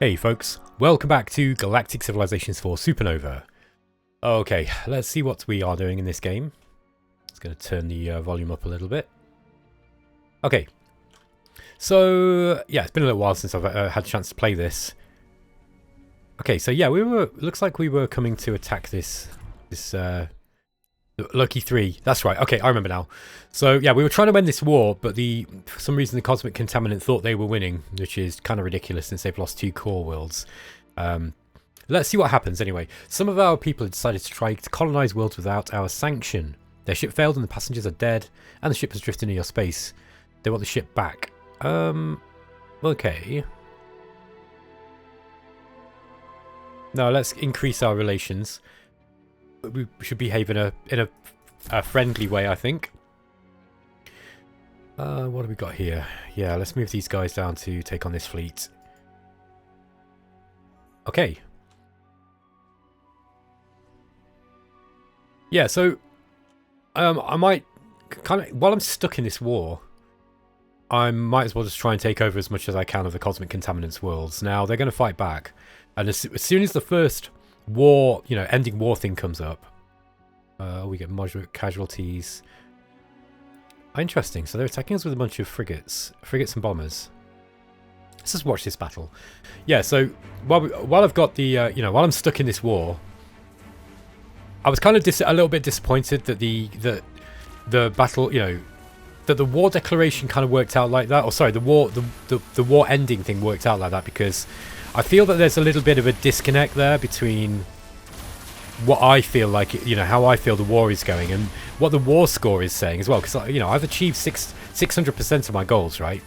Hey folks, welcome back to Galactic Civilizations IV Supernova. Okay, let's see what we are doing in this game. Just going to turn the volume up a little bit. Okay, so yeah, it's been a little while since I've had a chance to play this. Okay, so yeah, looks like we were coming to attack this Lucky 3. That's right. Okay, I remember now. So yeah, we were trying to win this war, but for some reason the Cosmic Contaminant thought they were winning, which is kind of ridiculous since they've lost 2 core worlds. Let's see what happens anyway. Some of our people have decided to try to colonize worlds without our sanction. Their ship failed and the passengers are dead, and the ship has drifted into your space. They want the ship back. Okay. Now let's increase our relations. We should behave in a friendly way, I think. What have we got here? Yeah, let's move these guys down to take on this fleet. Okay. Yeah, so I might kind of, while I'm stuck in this war, I might as well just try and take over as much as I can of the Cosmic Contaminants worlds. Now they're going to fight back, and as soon as the first war, ending war thing comes up, we get moderate casualties. Interesting. So they're attacking us with a bunch of frigates and bombers. Let's just watch this battle. Yeah. So while I've got the, while I'm stuck in this war, I was kind of a little bit disappointed that the battle, that the war declaration kind of worked out like that. Or sorry, the war ending thing worked out like that, because I feel that there's a little bit of a disconnect there between what I feel like, how I feel the war is going and what the war score is saying as well. Because, I've achieved 600% of my goals, right?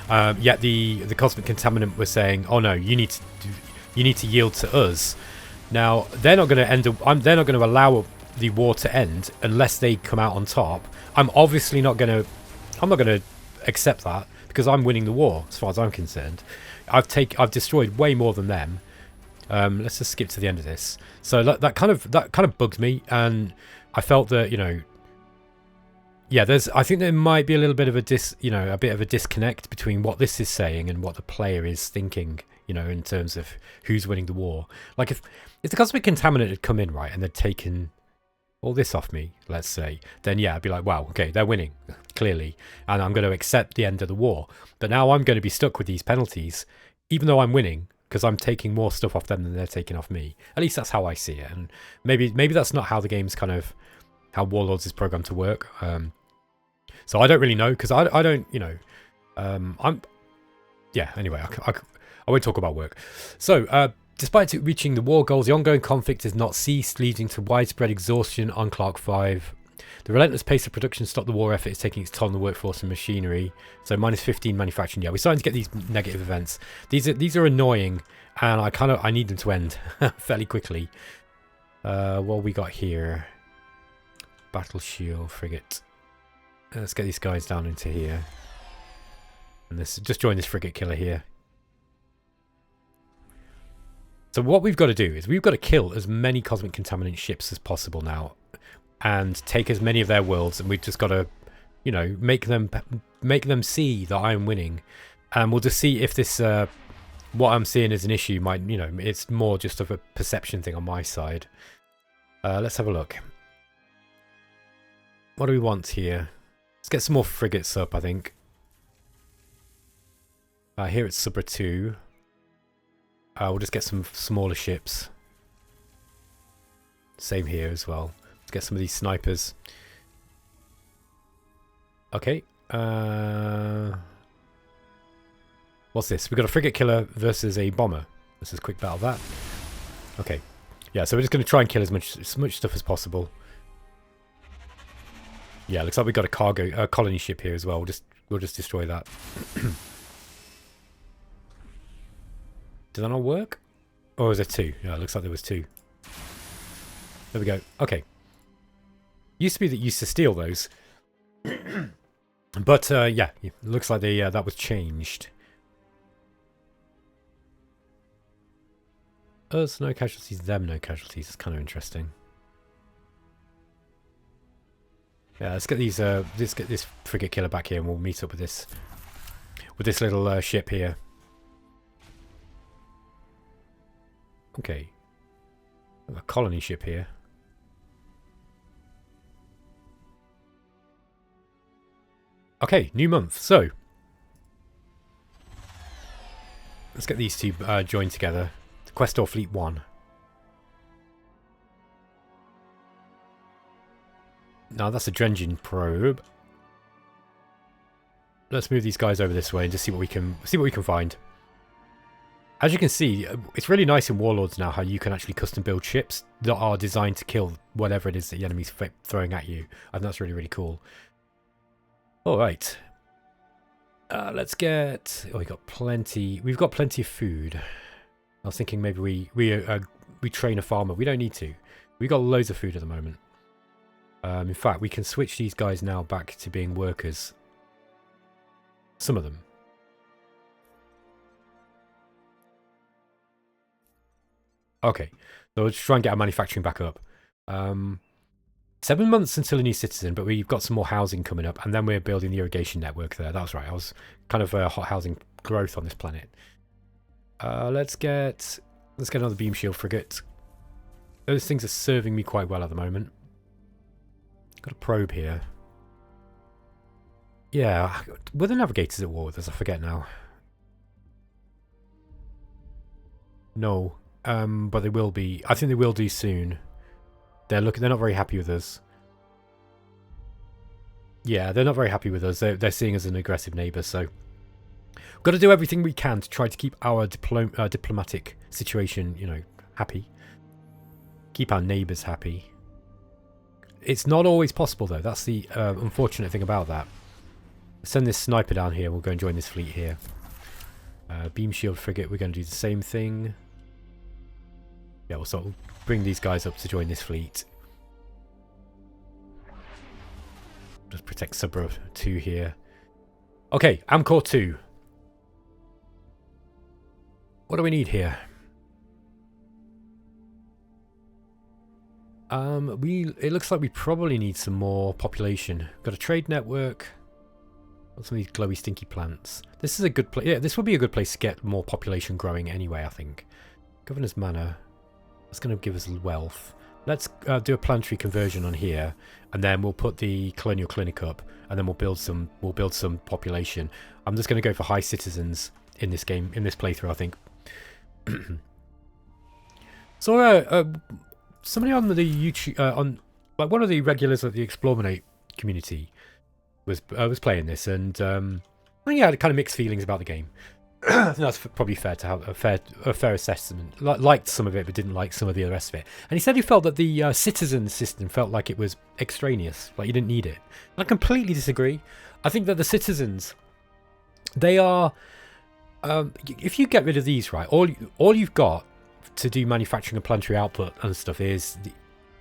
Yet the Cosmic Contaminant was saying, oh no, you need to yield to us. Now, they're not going to allow the war to end unless they come out on top. I'm not going to accept that, because I'm winning the war as far as I'm concerned. I've destroyed way more than them. Let's just skip to the end of this. So that kind of bugged me, and I felt that I think there might be a little bit of a disconnect between what this is saying and what the player is thinking, in terms of who's winning the war. Like if the Cosmic Contaminant had come in, right, and they'd taken all this off me, let's say, then yeah, I'd be like, wow, okay, they're winning, clearly, and I'm going to accept the end of the war. But now I'm going to be stuck with these penalties, even though I'm winning, because I'm taking more stuff off them than they're taking off me. At least that's how I see it, and maybe that's not how the game's how Warlords is programmed to work. So I don't really know, because I don't, anyway, I won't talk about work. So, despite it reaching the war goals, the ongoing conflict has not ceased, leading to widespread exhaustion on Clark 5. The relentless pace of production stopped the war effort is taking its toll on the workforce and machinery. So -15 manufacturing. Yeah, we're starting to get these negative events. These are annoying, and I need them to end fairly quickly. What we got here? Battle shield frigate. Let's get these guys down into here. And just join this frigate killer here. So what we've got to do is we've got to kill as many Cosmic Contaminant ships as possible now, and take as many of their worlds, and we've just got to, make them see that I'm winning, and we'll just see if this, what I'm seeing as an issue might, it's more just of a perception thing on my side. Let's have a look. What do we want here? Let's get some more frigates up, I think. Here it's Subra 2. We'll just get some smaller ships. Same here as well. Let's get some of these snipers. Okay. What's this? We've got a frigate killer versus a bomber. This is a quick battle of that. Okay. Yeah, so we're just going to try and kill as much stuff as possible. Yeah, looks like we've got a colony ship here as well. We'll just destroy that. Did that not work? Or was there 2? Yeah, it looks like there was 2. There we go. Okay. Used to be that you used to steal those. But, yeah, it looks like that was changed. Us, no casualties. Them, no casualties. It's kind of interesting. Yeah, let's get this frigate killer back here, and we'll meet up with this little ship here. Okay. A colony ship here. Okay, new month. So, let's get these two joined together. Questor Fleet 1. Now that's a dredging probe. Let's move these guys over this way and just see what we can find. As you can see, it's really nice in Warlords now how you can actually custom build ships that are designed to kill whatever it is that the enemy's throwing at you. I think that's really, really cool. All right. Let's get... Oh, we've got plenty of food. I was thinking maybe we train a farmer. We don't need to. We've got loads of food at the moment. In fact, we can switch these guys now back to being workers. Some of them. Okay, so we'll just try and get our manufacturing back up. 7 months until a new citizen, but we've got some more housing coming up, and then we're building the irrigation network there. That was right. I was kind of hot housing growth on this planet. Let's get another beam shield frigate. Those things are serving me quite well at the moment. Got a probe here. Yeah, were the navigators at war with us? I forget now. No, but they will be. I think they will do soon. They're not very happy with us. Yeah, they're not very happy with us. They're seeing us as an aggressive neighbour, so we've got to do everything we can to try to keep our diplomatic situation, you know, happy. Keep our neighbours happy. It's not always possible, though. That's the unfortunate thing about that. Send this sniper down here. We'll go and join this fleet here. Beam shield frigate, we're going to do the same thing. Yeah, we'll sort of bring these guys up to join this fleet. Just protect Subra 2 here. Okay, Amcor 2. What do we need here? It looks like we probably need some more population. Got a trade network. Got some of these glowy stinky plants. This is a good place. Yeah, this would be a good place to get more population growing anyway, I think. Governor's Manor. That's going to give us wealth. Let's do a planetary conversion on here, and then we'll put the colonial clinic up, and then we'll build some population. I'm just going to go for high citizens in this game, in this playthrough, I think. So somebody on the YouTube, on like one of the regulars of the Explorminate community was playing this, and I think he had kind of mixed feelings about the game. I think that's probably fair to have a fair assessment. Liked some of it, but didn't like some of the rest of it. And he said he felt that the citizen system felt like it was extraneous, like you didn't need it. I completely disagree. I think that the citizens, they are, if you get rid of these, right, all you've got to do manufacturing and planetary output and stuff is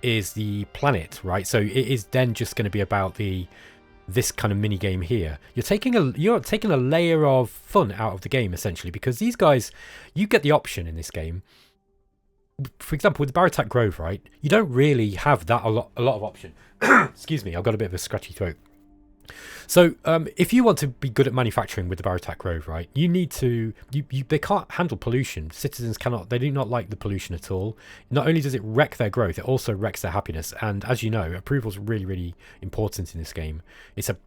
the planet, right? So it is then just going to be about this kind of mini game here. You're taking a layer of fun out of the game essentially, because these guys, you get the option in this game. For example, with the Baratak Grove, right? You don't really have that a lot of option. Excuse me, I've got a bit of a scratchy throat. So if you want to be good at manufacturing with the Baratak Grove, right, you need to they can't handle pollution. Citizens cannot, they do not like the pollution at all. Not only does it wreck their growth, it also wrecks their happiness. And as you know, approval is really, really important in this game. It's a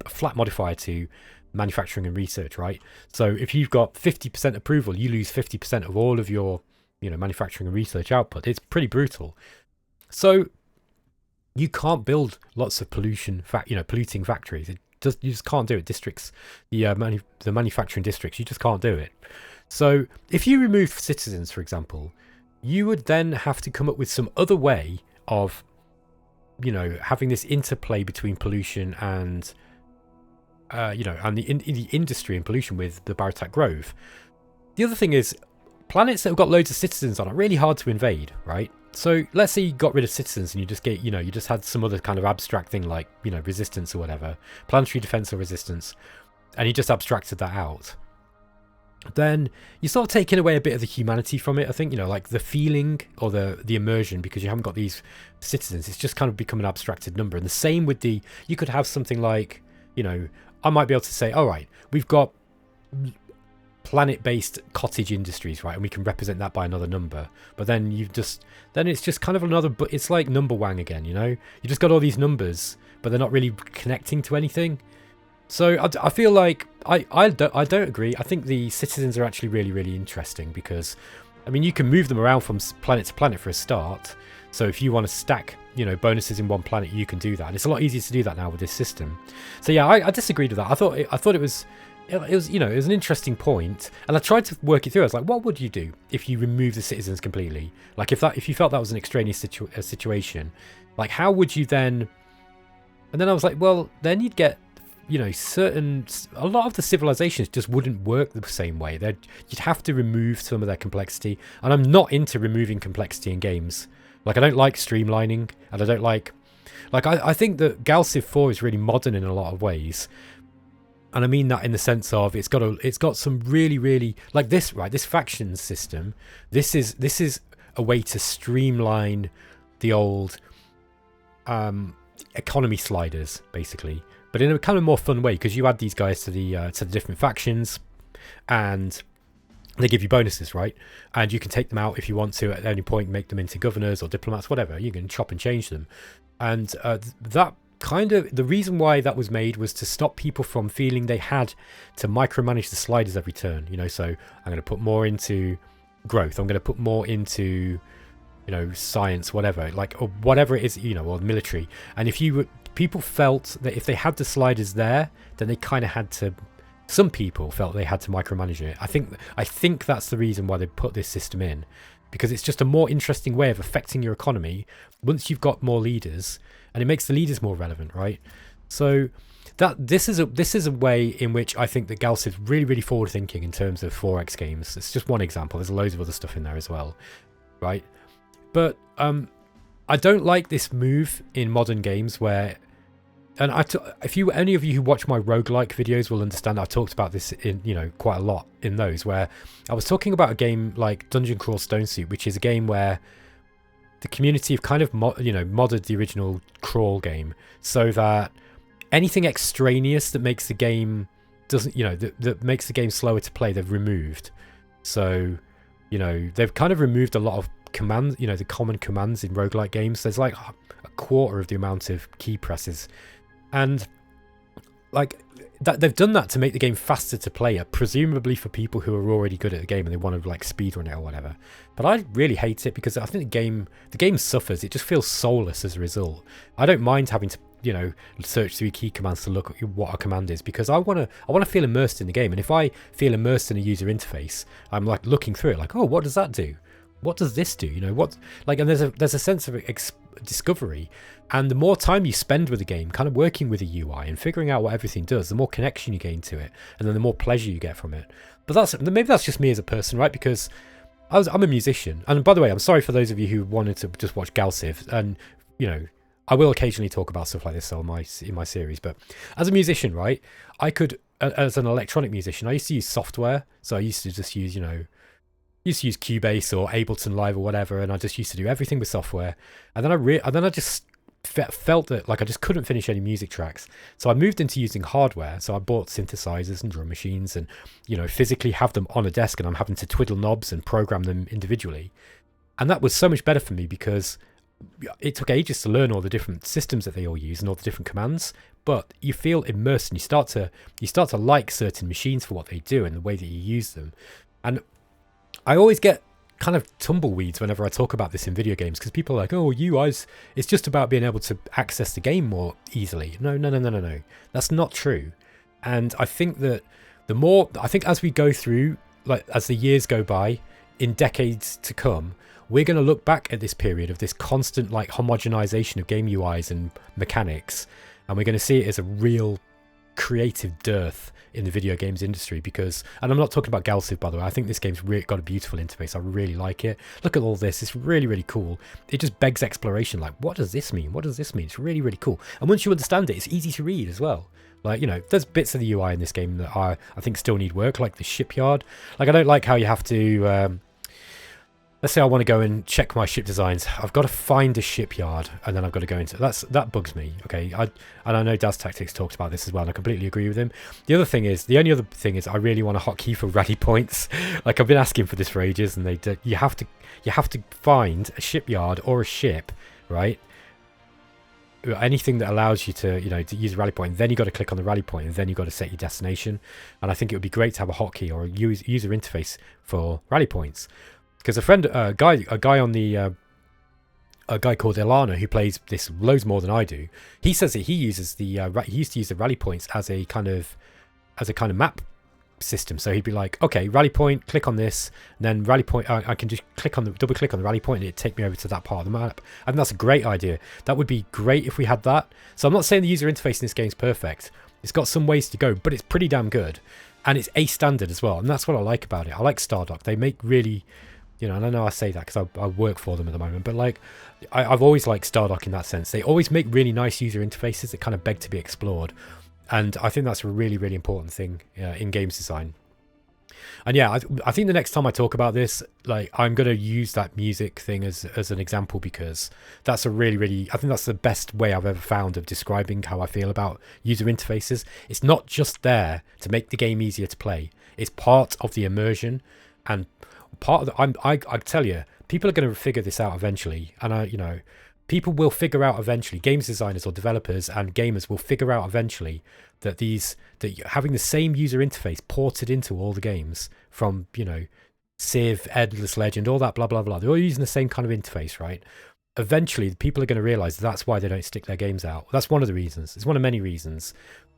flat modifier to manufacturing and research, right? So if you've got 50% approval, you lose 50% of all of your, you know, manufacturing and research output. It's pretty brutal. So you can't build lots of polluting factories. You just can't do it. Districts, the manufacturing districts, you just can't do it. So if you remove citizens, for example, you would then have to come up with some other way of, you know, having this interplay between pollution and, and the industry and pollution with the Baratak Grove. The other thing is, planets that have got loads of citizens on are really hard to invade, right? So let's say you got rid of citizens and you just get, you just had some other kind of abstract thing like, resistance or whatever, planetary defense or resistance, and you just abstracted that out. Then you're sort of taking away a bit of the humanity from it, I think, like the feeling or the immersion, because you haven't got these citizens. It's just kind of become an abstracted number. And the same with you could have something like, I might be able to say, all right, we've got planet-based cottage industries, right? And we can represent that by another number. But then it's just kind of another, but it's like number wang again, you know? You just got all these numbers, but they're not really connecting to anything. So I feel like I don't agree. I think the citizens are actually really, really interesting because, I mean, you can move them around from planet to planet for a start. So if you want to stack, you know, bonuses in one planet, you can do that. And it's a lot easier to do that now with this system. So yeah, I disagreed with that. I thought it was, you know, it was an interesting point, and I tried to work it through. I was like, what would you do if you remove the citizens completely? Like if you felt that was an extraneous situation, like how would you then? And then I was like, well, then you'd get, you know, a lot of the civilizations just wouldn't work the same way. You'd have to remove some of their complexity, and I'm not into removing complexity in games. Like I don't like streamlining, and I don't like I think that GalCiv 4 is really modern in a lot of ways. And I mean that in the sense of it's got some really, really, like this, right? This faction system, this is a way to streamline the old economy sliders, basically, but in a kind of more fun way, because you add these guys to the different factions, and they give you bonuses, right? And you can take them out if you want to at any point, make them into governors or diplomats, whatever. You can chop and change them, and that. Kind of the reason why that was made was to stop people from feeling they had to micromanage the sliders every turn, you know. So I'm going to put more into growth, I'm going to put more into, you know, science, whatever, like, or whatever it is, you know, or military. And if people felt that if they had the sliders there, then they kind of had to, some people felt they had to micromanage it. I think that's the reason why they put this system in, because it's just a more interesting way of affecting your economy once you've got more leaders. And it makes the leaders more relevant, right? So this is a way in which I think that GalCiv is really, really forward thinking in terms of 4X games. It's just one example. There's loads of other stuff in there as well, right? But I don't like this move in modern games where, and any of you who watch my roguelike videos will understand I talked about this in, you know, quite a lot in those, where I was talking about a game like Dungeon Crawl Stone Soup, which is a game where the community have kind of modded the original Crawl game so that anything extraneous that makes the game that makes the game slower to play, they've removed. So, you know, they've kind of removed a lot of commands, you know, the common commands in roguelike games. There's like a quarter of the amount of key presses, and like that they've done that to make the game faster to play, presumably for people who are already good at the game and they want to like speedrun it or whatever. But I really hate it because I think the game suffers. It just feels soulless as a result. I don't mind having to, you know, search through key commands to look at what a command is, because I want to feel immersed in the game. And if I feel immersed in a user interface, I'm like looking through it like, oh, what does that do? What does this do? You know, what, like, and there's a sense of discovery, and the more time you spend with the game, kind of working with the UI and figuring out what everything does, the more connection you gain to it, and then the more pleasure you get from it. But maybe that's just me as a person, right? Because I'm a musician, and by the way, I'm sorry for those of you who wanted to just watch GalCiv, and you know, I will occasionally talk about stuff like this in my series. But as a musician, right, I could, as an electronic musician, I used to use software, so I used to just use, you know, used to use Cubase or Ableton Live or whatever, and I just used to do everything with software. And then I just felt that like I just couldn't finish any music tracks, so I moved into using hardware. So I bought synthesizers and drum machines, and, you know, physically have them on a desk, and I'm having to twiddle knobs and program them individually. And that was so much better for me because it took ages to learn all the different systems that they all use and all the different commands. But you feel immersed, and you start to like certain machines for what they do and the way that you use them. And I always get kind of tumbleweeds whenever I talk about this in video games, because people are like, oh, UIs, it's just about being able to access the game more easily. No. That's not true. And I think that as we go through, like as the years go by, in decades to come, we're going to look back at this period of this constant like homogenization of game UIs and mechanics, and we're going to see it as a real creative dearth in the video games industry. Because, and I'm not talking about GalCiv, by the way, I think this game's really got a beautiful interface. I really like it. Look at all this, it's really, really cool. It just begs exploration, like, what does this mean? What does this mean? It's really, really cool. And once you understand it, it's easy to read as well. Like, you know, there's bits of the UI in this game that I think still need work, like the shipyard. Like, I don't like how you have to let's say I want to go and check my ship designs. I've got to find a shipyard, and then I've got to go into that bugs me. Okay, and I know Daz Tactics talked about this as well, and I completely agree with him. The only other thing is I really want a hotkey for rally points. Like, I've been asking for this for ages, and you have to find a shipyard or a ship, right? Anything that allows you to, to use a rally point. Then you got to click on the rally point, and then you got to set your destination. And I think it would be great to have a hotkey or a user interface for rally points. Because a guy on the a guy called Ilana, who plays this loads more than I do, he says that he uses he used to use the rally points as a kind of map system. So he'd be like, okay, rally point, click on this, and then rally point, I can just double click on the rally point, and it'd take me over to that part of the map. I think that's a great idea. That would be great if we had that. So I'm not saying the user interface in this game is perfect. It's got some ways to go, but it's pretty damn good, and it's A standard as well. And that's what I like about it. I like Stardock. They make really, and I know I say that because I work for them at the moment, but like I've always liked Stardock in that sense. They always make really nice user interfaces that kind of beg to be explored. And I think that's a really, really important thing in games design. And yeah, I think the next time I talk about this, like, I'm going to use that music thing as an example, because that's a really, really, I think that's the best way I've ever found of describing how I feel about user interfaces. It's not just there to make the game easier to play. It's part of the immersion, and part of the, I tell you, people are going to figure this out eventually. And people will figure out eventually, games designers or developers and gamers will figure out eventually that having the same user interface ported into all the games from, Civ, Endless Legend, all that blah blah blah, they're all using the same kind of interface, right? Eventually people are going to realize that's why they don't stick their games out. That's one of the reasons. It's one of many reasons.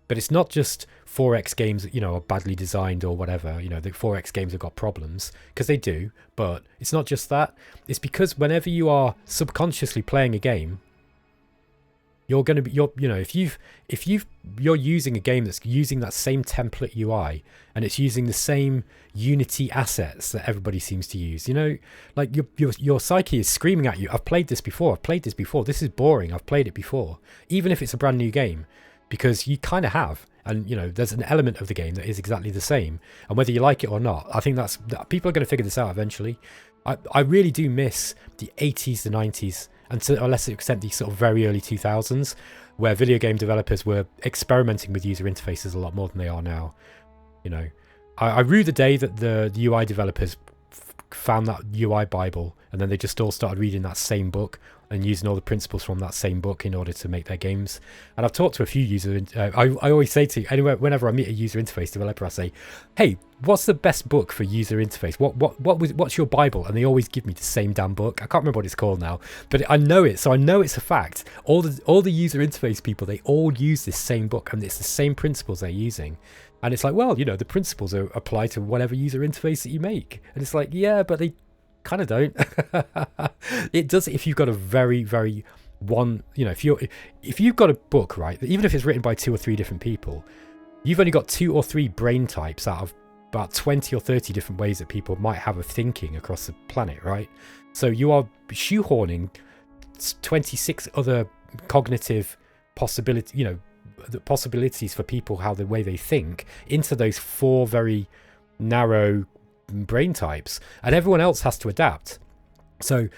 But it's not just 4X games that, are badly designed or whatever. The 4X games have got problems, because they do. But it's not just that. It's because whenever you are subconsciously playing a game, you're going to be, if you're using a game that's using that same template UI, and it's using the same Unity assets that everybody seems to use, like your psyche is screaming at you. I've played this before. This is boring. I've played it before, even if it's a brand new game. Because you kind of have, and there's an element of the game that is exactly the same, and whether you like it or not, I think people are going to figure this out eventually. I really do miss the 80s, the 90s, and to a lesser extent the sort of very early 2000s, where video game developers were experimenting with user interfaces a lot more than they are now. I rue the day that the UI developers found that UI Bible, and then they just all started reading that same book and using all the principles from that same book in order to make their games. And I've talked to a few I always say whenever I meet a user interface developer, I say, hey, what's the best book for user interface? What's your Bible? And they always give me the same damn book. I can't remember what it's called now, but I know it, so I know it's a fact. All the user interface people, they all use this same book, and it's the same principles they're using. And it's like, well, the principles apply to whatever user interface that you make. And it's like, yeah, but they kind of don't. It does if you've got a very, very if you've got a book, right, even if it's written by 2 or 3 different people, you've only got 2 or 3 brain types out of about 20 or 30 different ways that people might have of thinking across the planet, right? So you are shoehorning 26 other cognitive possibilities, the possibilities for people, how the way they think, into those 4 very narrow brain types, and everyone else has to adapt. So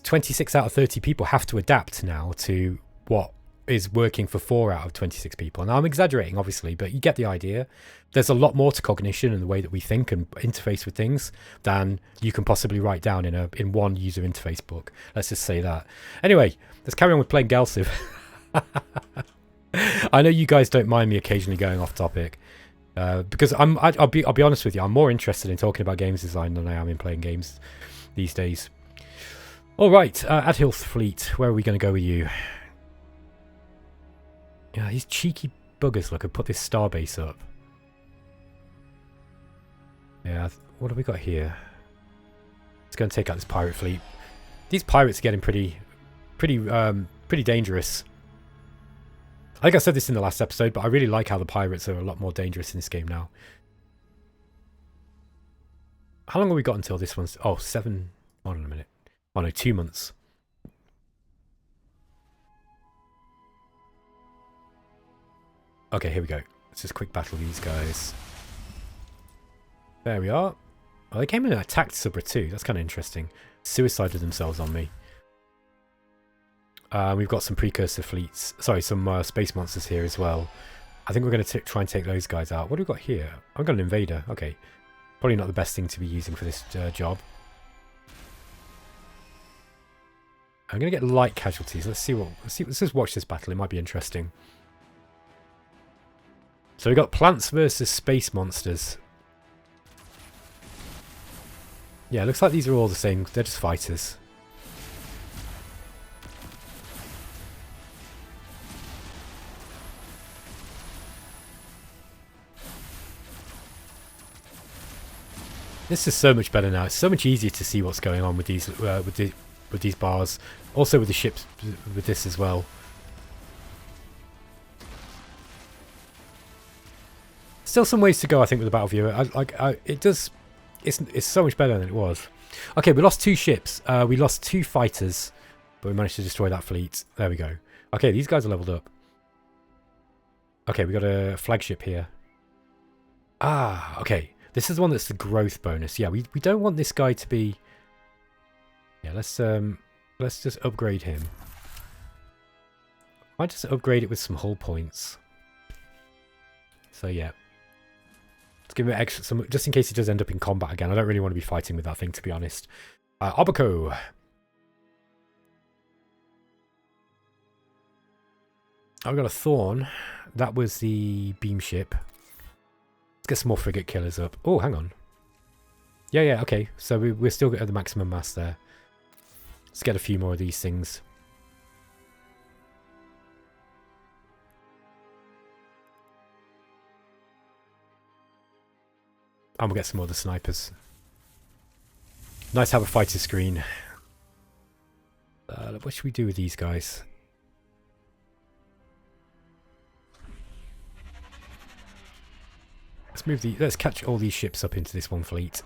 26 out of 30 people have to adapt now to what is working for 4 out of 26 people. Now I'm exaggerating obviously, but you get the idea. There's a lot more to cognition and the way that we think and interface with things than you can possibly write down in one user interface book. Let's just say that. Anyway, let's carry on with playing GalCiv. I know you guys don't mind me occasionally going off topic, because I'll be honest with you, I'm more interested in talking about games design than I am in playing games these days. All right, Adhilth Fleet, where are we going to go with you? Yeah, these cheeky buggers, look, I put this starbase up. Yeah, what have we got here? Let's go and take out this pirate fleet. These pirates are getting pretty dangerous. I think I said this in the last episode, but I really like how the pirates are a lot more dangerous in this game now. How long have we got until this one's... Oh, 7... Hold on a minute. Oh no, 2 months. Okay, here we go. Let's just quick battle these guys. There we are. Oh, they came in and attacked Subra too. That's kind of interesting. Suicided themselves on me. We've got some precursor fleets. Sorry, some space monsters here as well. I think we're going to try and take those guys out. What do we got here? I've got an invader. Okay. Probably not the best thing to be using for this job. I'm going to get light casualties. Let's just watch this battle. It might be interesting. So we've got plants versus space monsters. Yeah, it looks like these are all the same. They're just fighters. This is so much better now. It's so much easier to see what's going on with these with these bars. Also with the ships with this as well. Still some ways to go, I think, with the battle viewer. It's so much better than it was. Okay, we lost 2 ships. We lost 2 fighters, but we managed to destroy that fleet. There we go. Okay, these guys are leveled up. Okay, we got a flagship here. Ah, okay. This is the one that's the growth bonus. Yeah, we don't want this guy to be... Yeah, let's just upgrade him. Might just upgrade it with some hull points. So yeah. Let's give him extra, just in case he does end up in combat again. I don't really want to be fighting with that thing, to be honest. Obako. I've got a Thorn. That was the beam ship. Let's get some more frigate killers up. Oh, hang on. Yeah, okay. So we're still at the maximum mass there. Let's get a few more of these things. And we'll get some more of the snipers. Nice to have a fighter screen. What should we do with these guys? Let's catch all these ships up into this one fleet.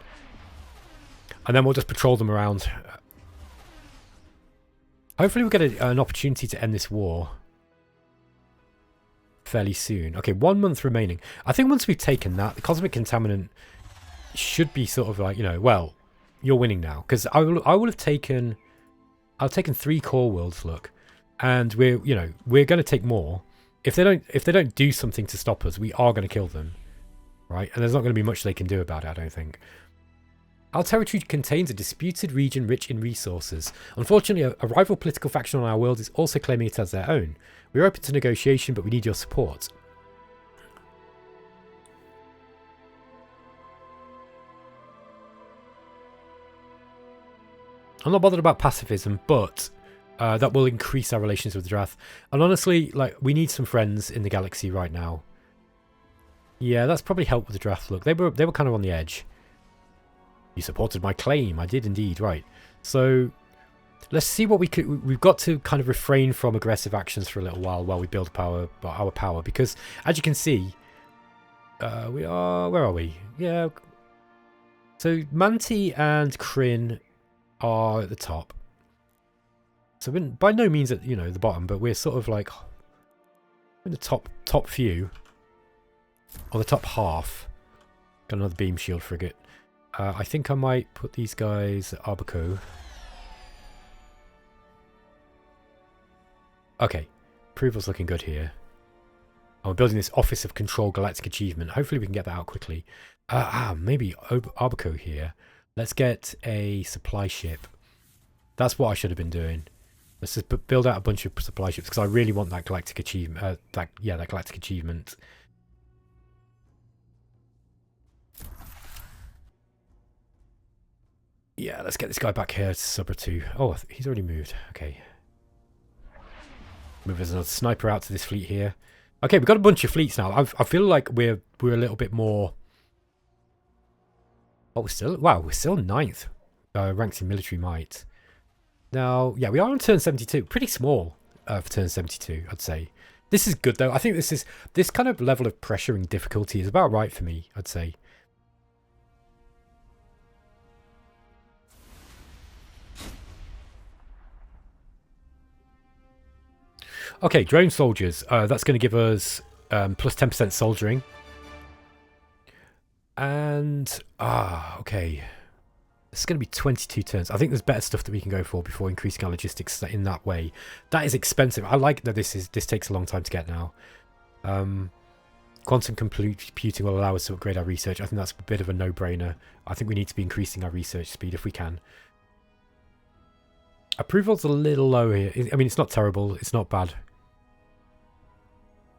And then we'll just patrol them around. Hopefully we'll get an opportunity to end this war fairly soon. Okay, 1 month remaining. I think once we've taken that, the cosmic contaminant should be sort of like, you know, well, you're winning now. Because I will have taken... I've taken 3 core worlds, look. And we're going to take more. If they don't do something to stop us, we are going to kill them. Right? And there's not going to be much they can do about it, I don't think. Our territory contains a disputed region rich in resources. Unfortunately, a rival political faction on our world is also claiming it as their own. We're open to negotiation, but we need your support. I'm not bothered about pacifism, but that will increase our relations with the Drath. And honestly, like, we need some friends in the galaxy right now. Yeah, that's probably helped with the Drath. Look, they were kind of on the edge. You supported my claim. I did indeed. Right. So let's see what we could... We've got to kind of refrain from aggressive actions for a little while we build our power. Because, as you can see, we are... Where are we? Yeah. So Manti and Kryn are at the top. So we're by no means at, the bottom, but we're sort of like in the top few. Or the top half. Got another beam shield frigate. I think I might put these guys at Abaco. Okay. Approval's looking good here. I'm building this Office of Control Galactic Achievement. Hopefully we can get that out quickly. Maybe Abaco here. Let's get a supply ship. That's what I should have been doing. Let's just build out a bunch of supply ships because I really want that Galactic Achievement. That Galactic Achievement. Yeah, let's get this guy back here to Subra 2. Oh, he's already moved. Okay. Move as another sniper out to this fleet here. Okay, we've got a bunch of fleets now. I feel like we're a little bit more... Oh, we're still 9th. Ranked in military might. Now, yeah, we are on turn 72. Pretty small for turn 72, I'd say. This is good, though. I think this kind of level of pressure and difficulty is about right for me, I'd say. Okay, drone soldiers. That's going to give us plus 10% soldiering. And, okay. It's going to be 22 turns. I think there's better stuff that we can go for before increasing our logistics in that way. That is expensive. I like that this takes a long time to get now. Quantum computing will allow us to upgrade our research. I think that's a bit of a no-brainer. I think we need to be increasing our research speed if we can. Approval's a little low here. I mean, it's not terrible. It's not bad.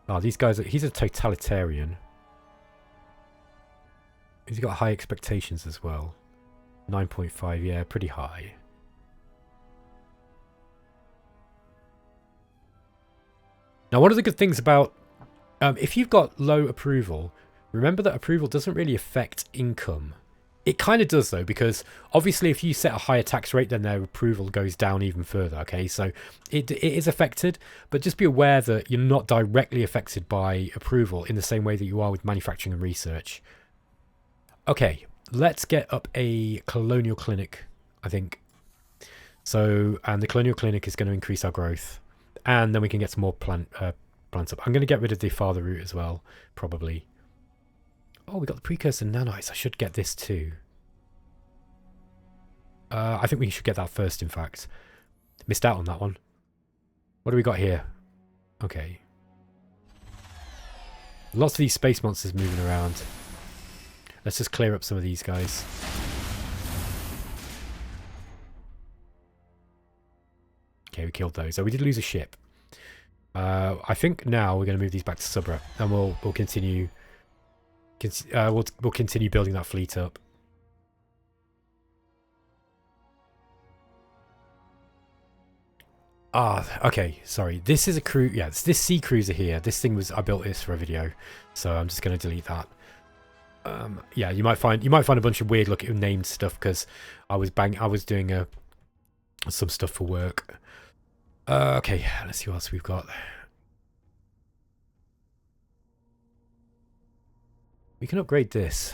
Oh, these guys, he's a totalitarian. He's got high expectations as well. 9.5, yeah, pretty high. Now, one of the good things about... if you've got low approval, remember that approval doesn't really affect income. It kind of does, though, because obviously if you set a higher tax rate, then their approval goes down even further, okay? So it is affected, but just be aware that you're not directly affected by approval in the same way that you are with manufacturing and research. Okay, let's get up a colonial clinic, I think. So, and the colonial clinic is going to increase our growth. And then we can get some more plants up. I'm going to get rid of the farther route as well, probably. Oh, we got the precursor nanites. I should get this too. I think we should get that first, in fact. Missed out on that one. What do we got here? Okay. Lots of these space monsters moving around. Let's just clear up some of these guys. Okay, we killed those. So we did lose a ship. I think now we're going to move these back to Subra, and we'll continue. We'll continue building that fleet up. Okay, sorry. This is a crew. Yeah, it's this sea cruiser here. This thing was, I built this for a video, so I'm just going to delete that. Yeah, you might find a bunch of weird looking named stuff because I was doing some stuff for work. Okay, let's see what else we've got. We can upgrade this.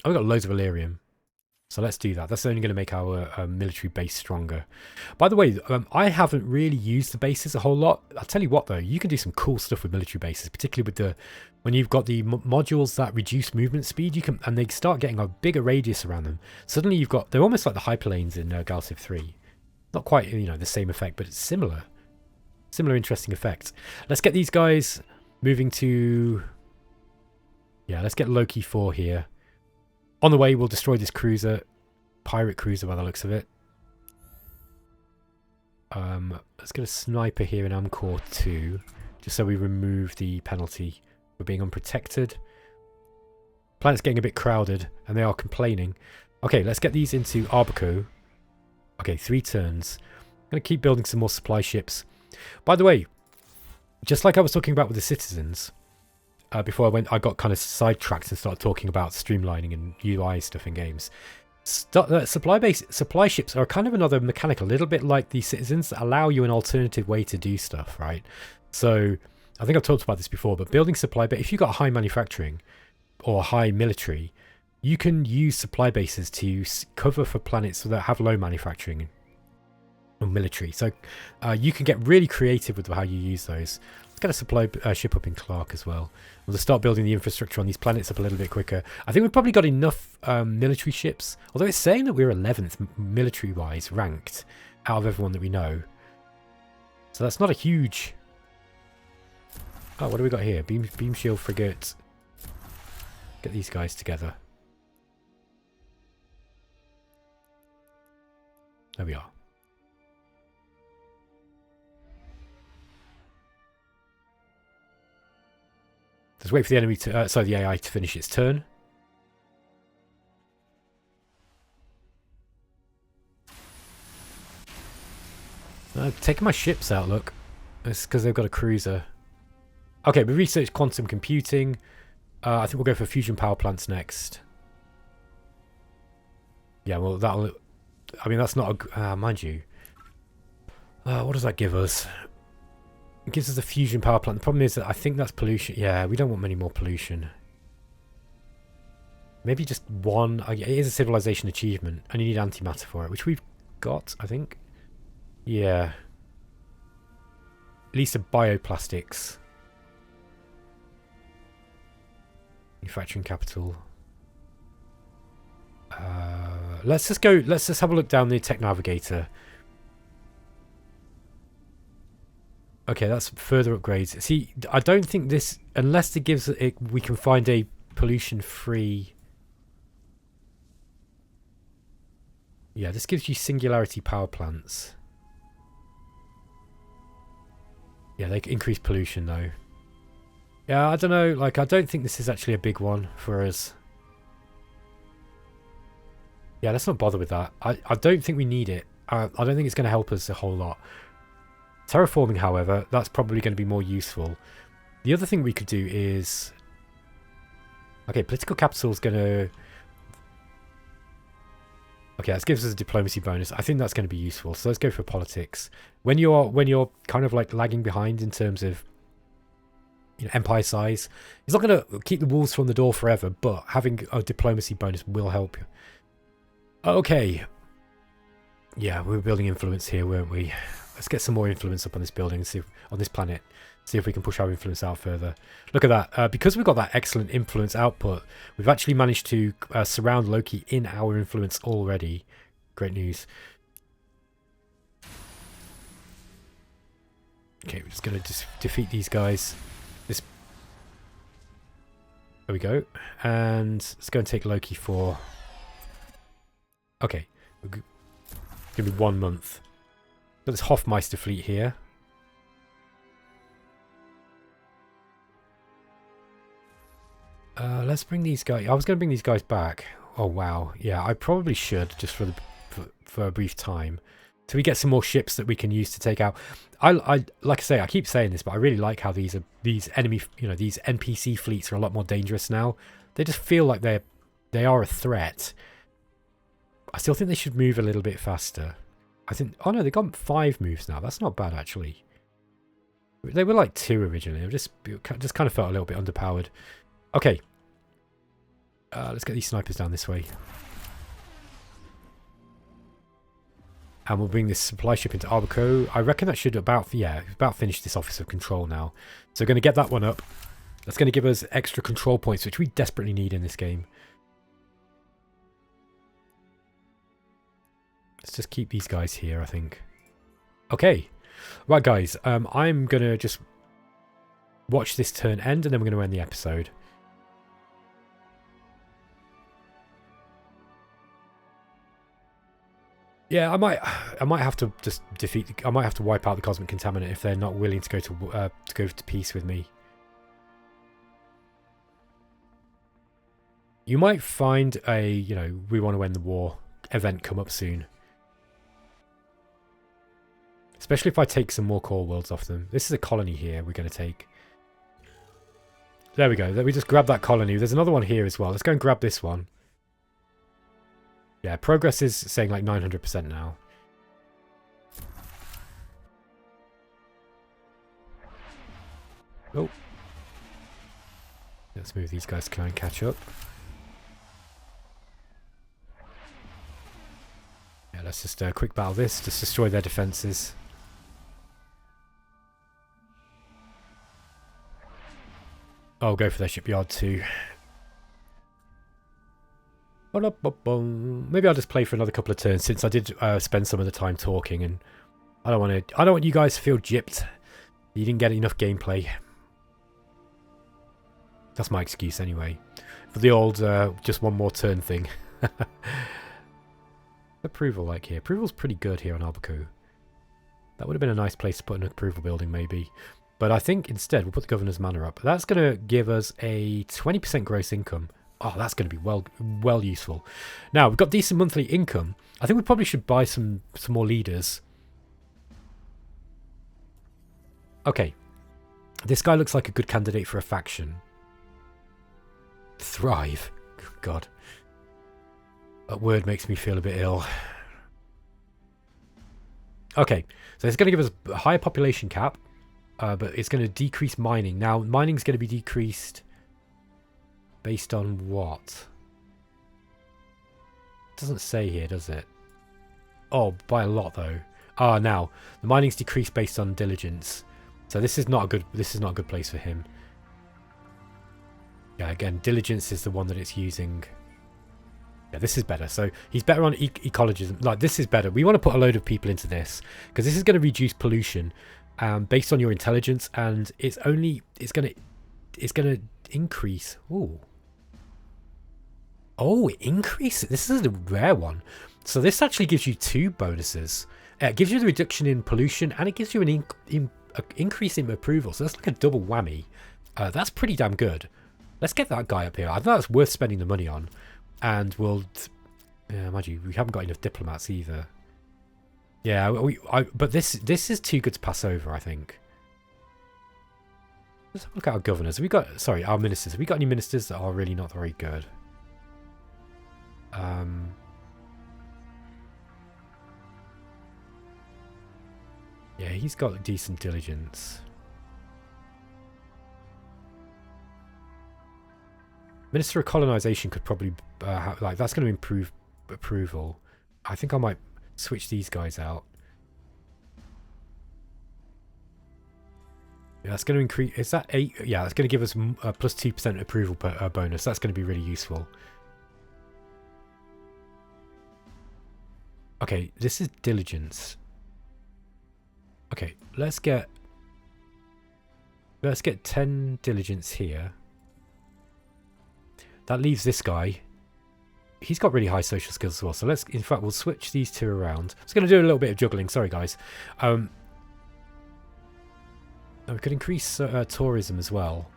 Oh, we've got loads of Illyrium. So let's do that. That's only going to make our military base stronger. By the way, I haven't really used the bases a whole lot. I'll tell you what, though. You can do some cool stuff with military bases, particularly with when you've got the modules that reduce movement speed. And they start getting a bigger radius around them. Suddenly you've got... They're almost like the hyperlanes in GalCiv 3. Not quite, the same effect, but it's similar. Similar interesting effect. Let's get these guys moving to... Yeah, let's get Loki 4 here. On the way, we'll destroy this cruiser. Pirate cruiser by the looks of it. Let's get a sniper here in Amcor 2. Just so we remove the penalty for being unprotected. Planet's getting a bit crowded, and they are complaining. Okay, let's get these into Arbuco. Okay, 3 turns. I'm going to keep building some more supply ships. By the way, just like I was talking about with the citizens... before I got kind of sidetracked and started talking about streamlining and UI stuff in games. Supply ships are kind of another mechanic, a little bit like the citizens, that allow you an alternative way to do stuff, right? So I think I've talked about this before, but building supply base, if you've got high manufacturing or high military, you can use supply bases to cover for planets that have low manufacturing or military. So you can get really creative with how you use those. Let's get a supply ship up in Clark as well. We'll start building the infrastructure on these planets up a little bit quicker. I think we've probably got enough military ships. Although it's saying that we're 11th military-wise ranked out of everyone that we know. So that's not a huge... Oh, what do we got here? Beam shield frigate. Get these guys together. There we are. Let's wait for the enemy to, the AI to finish its turn. Taking my ships out, look. It's because they've got a cruiser. Okay, we researched quantum computing. I think we'll go for fusion power plants next. Yeah, well, that'll... I mean, that's not a... mind you. What does that give us? It gives us a fusion power plant. The problem is that I think that's pollution. Yeah, we don't want many more pollution. Maybe just one. It is a civilization achievement, and you need antimatter for it, which we've got, I think. Yeah. At least a bioplastics. Manufacturing capital. Let's just go. Let's just have a look down the tech navigator. Okay, that's further upgrades. See, I don't think this, unless it gives it, we can find a pollution-free. Yeah, this gives you singularity power plants. Yeah, they increase pollution though. Yeah, I don't know. Like, I don't think this is actually a big one for us. Yeah, let's not bother with that. I don't think we need it. I don't think it's going to help us a whole lot. Terraforming, however, that's probably going to be more useful. The other thing we could do is... Okay, political capital is going to... Okay, that gives us a diplomacy bonus. I think that's going to be useful. So let's go for politics. When you're kind of like lagging behind in terms of, you know, empire size, it's not going to keep the wolves from the door forever, but having a diplomacy bonus will help you. Okay. Yeah, we were building influence here, weren't we? Let's get some more influence up on this building, see if, on this planet. See if we can push our influence out further. Look at that. Because we've got that excellent influence output, we've actually managed to surround Loki in our influence already. Great news. Okay, we're just going to defeat these guys. There we go. And let's go and take Loki for... Okay. It's going to be 1 month. Got this Hofmeister fleet here. Let's bring these guys... I was going to bring these guys back. Oh, wow. Yeah, I probably should, just for a brief time. So we get some more ships that we can use to take out. Like I say, I keep saying this, but I really like how these enemy, you know, these NPC fleets are a lot more dangerous now. They just feel like they are a threat. I still think they should move a little bit faster. I think... Oh, no, they've got 5 moves now. That's not bad, actually. They were like 2 originally. I just kind of felt a little bit underpowered. Okay. Let's get these snipers down this way. And we'll bring this supply ship into Arbico. I reckon that should about finish this Office of Control now. So we're going to get that one up. That's going to give us extra control points, which we desperately need in this game. Let's just keep these guys here, I think. Okay. Right, guys. I'm going to just watch this turn end, and then we're going to end the episode. Yeah, I might have to just I might have to wipe out the cosmic contaminant if they're not willing to go to peace with me. You might find a, you know, we want to end the war event come up soon. Especially if I take some more core worlds off them. This is a colony here we're going to take. There we go. We just grab that colony. There's another one here as well. Let's go and grab this one. Yeah, progress is saying like 900% now. Oh. Let's move these guys to try and catch up. Yeah, let's just quick battle this. Just destroy their defences. Oh, go for their shipyard too. Maybe I'll just play for another couple of turns since I did spend some of the time talking, and I don't want you guys to feel gypped. You didn't get enough gameplay. That's my excuse anyway. For the old just one more turn thing. Approval like here. Approval's pretty good here on Albuquerque. That would have been a nice place to put an approval building maybe. But I think instead we'll put the Governor's Manor up. That's going to give us a 20% gross income. Oh, that's going to be well useful. Now, we've got decent monthly income. I think we probably should buy some more leaders. Okay. This guy looks like a good candidate for a faction. Thrive. God. That word makes me feel a bit ill. Okay. So it's going to give us a higher population cap. But it's going to decrease mining. Now, mining's going to be decreased... based on what? It doesn't say here, does it? Oh, by a lot though. Ah, now the mining's decreased based on diligence. So this is not a good place for him. Yeah, again, diligence is the one that it's using. Yeah, this is better. So he's better on ecologism. Like, this is better. We want to put a load of people into this because this is going to reduce pollution based on your intelligence, and it's going to increase. Oh, increase. This is a rare one. So this actually gives you 2 bonuses. It gives you the reduction in pollution, and it gives you an increase in approval. So that's like a double whammy. That's pretty damn good. Let's get that guy up here. I think that's worth spending the money on. And we'll... Yeah, mind you, we haven't got enough diplomats either. Yeah, but this is too good to pass over, I think. Let's have a look at our governors. Have we got... Sorry, our ministers. Have we got any ministers that are really not very good? Yeah, he's got decent diligence. Minister of Colonization could probably like, that's going to improve approval. I think I might switch these guys out. Yeah, that's going to increase. Is that 8? Yeah, that's going to give us a plus 2% approval bonus. That's going to be really useful. Okay, this is diligence. Okay, let's get 10 diligence here. That leaves this guy. He's got really high social skills as well. So in fact, we'll switch these 2 around. I was going to do a little bit of juggling. Sorry, guys. We could increase tourism as well.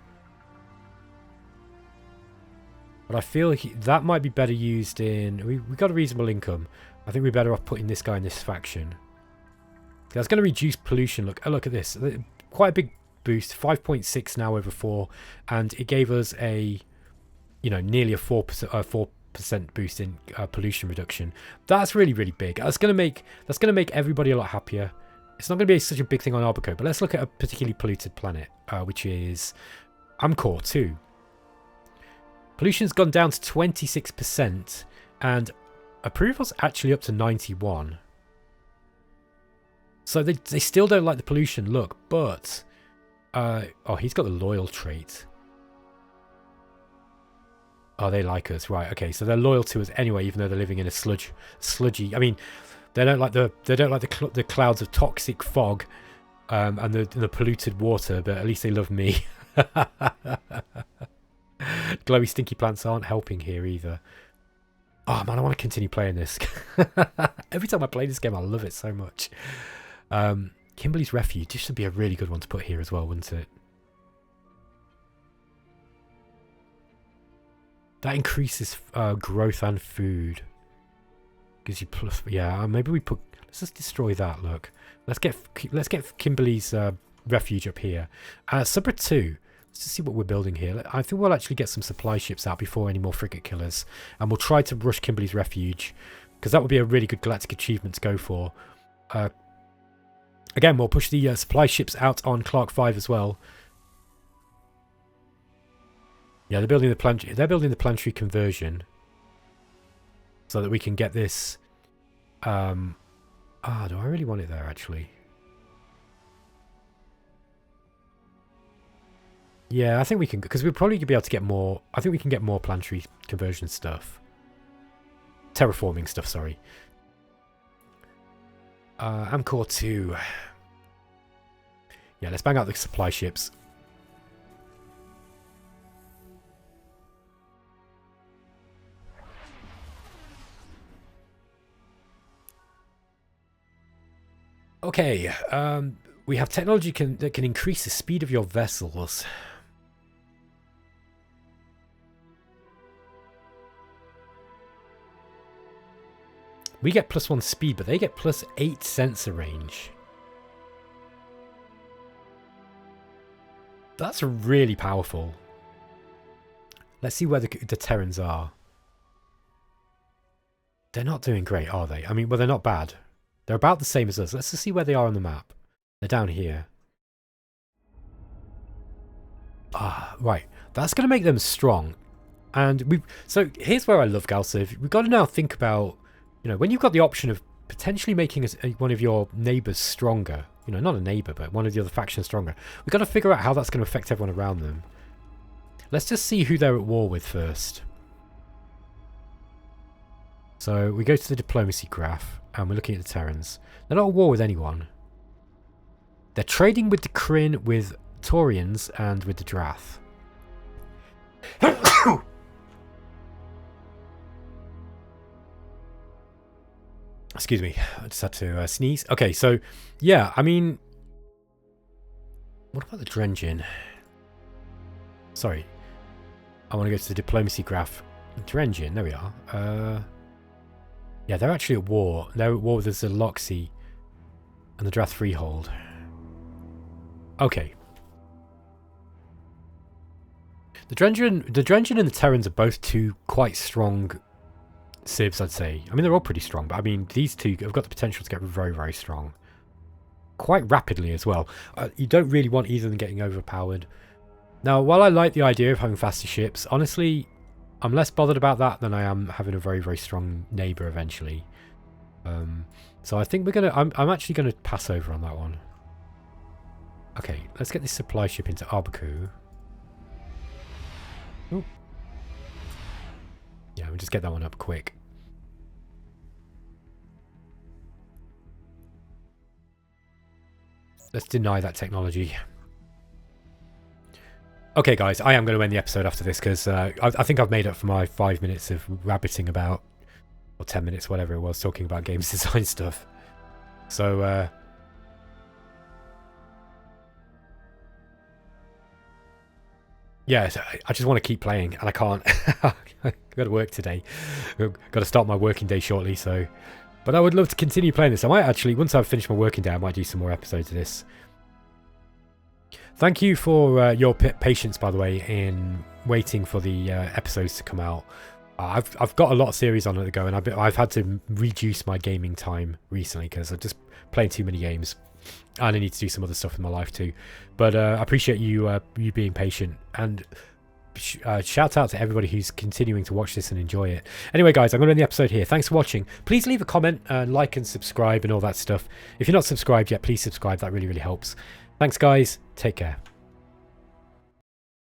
But I feel that might be better used in... We got a reasonable income. I think we're better off putting this guy in this faction. That's going to reduce pollution. Look at this. Quite a big boost. 5.6 now over 4. And it gave us a... You know, nearly a 4% boost in pollution reduction. That's really, really big. That's going to make everybody a lot happier. It's not going to be such a big thing on Albuquerque, but let's look at a particularly polluted planet, which is Amcor 2. Pollution's gone down to 26%, and approval's actually up to 91. So they still don't like the pollution look, but oh, he's got the loyal trait. Oh, they like us, right? Okay, so they're loyal to us anyway, even though they're living in a sludgy. I mean, they don't like the clouds of toxic fog, and the polluted water. But at least they love me. Glowy, stinky plants aren't helping here either. Oh man, I want to continue playing this. Every time I play this game, I love it so much. Kimberly's Refuge. This should be a really good one to put here as well, wouldn't it? That increases growth and food. Gives you plus. Yeah, maybe we put. Let's just destroy that. Look, let's get Kimberly's refuge up here. Subra 2. Let's just see what we're building here. I think we'll actually get some supply ships out before any more frigate killers, and we'll try to rush Kimberly's refuge because that would be a really good galactic achievement to go for. Again, we'll push the supply ships out on Clark 5 as well. Yeah, they're building the planetary conversion so that we can get this. Do I really want it there actually? Yeah, I think we can, because we'll probably be able to get more. I think we can get more planetary conversion stuff. Terraforming stuff, sorry. Amcor 2. Yeah, let's bang out the supply ships. Okay, we have technology that can increase the speed of your vessels. We get +1 speed, but they get +8 sensor range. That's really powerful. Let's see where the Terrans are. They're not doing great, are they? I mean, well, they're not bad. They're about the same as us. Let's just see where they are on the map. They're down here. Ah, right. That's going to make them strong. And so here's where I love GalCiv. We've got to now think about, you know, when you've got the option of potentially making one of your neighbours stronger. You know, not a neighbour, but one of the other factions stronger. We've got to figure out how that's going to affect everyone around them. Let's just see who they're at war with first. So we go to the diplomacy graph and we're looking at the Terrans. They're not at war with anyone. They're trading with the Kryn, with Taurians, and with the Drath. Excuse me, I just had to sneeze. Okay, so yeah, I mean, what about the Drengin? Sorry, I want to go to the diplomacy graph. Drengin, there we are. Yeah, they're actually at war. They're at war with the Zaloxi and the Drath Freehold. Okay. The Drengin and the Terrans are both two quite strong civs, I'd say. I mean, they're all pretty strong, but I mean, these two have got the potential to get very, very strong. Quite rapidly as well. You don't really want either of them getting overpowered. Now, while I like the idea of having faster ships, honestly, I'm less bothered about that than I am having a very, very strong neighbour eventually. So I think we're going to... I'm actually going to pass over on that one. Okay, let's get this supply ship into Arbaku. Ooh. Yeah, we'll just get that one up quick. Let's deny that technology. Okay, guys, I am going to end the episode after this because I think I've made up for my 5 minutes of rabbiting about, or 10 minutes, whatever it was, talking about games design stuff. So, yeah, I just want to keep playing, and I can't. I've got to work today. I've got to start my working day shortly, so... But I would love to continue playing this. I might actually, once I've finished my working day, I might do some more episodes of this. Thank you for your patience, by the way, in waiting for the episodes to come out. I've got a lot of series on at the go, and I've had to reduce my gaming time recently because I'm just playing too many games, and I need to do some other stuff in my life too. But I appreciate you being patient, and shout out to everybody who's continuing to watch this and enjoy it. Anyway, guys, I'm going to end the episode here. Thanks for watching. Please leave a comment, like and subscribe and all that stuff. If you're not subscribed yet, please subscribe. That really, really helps. Thanks, guys. Take care.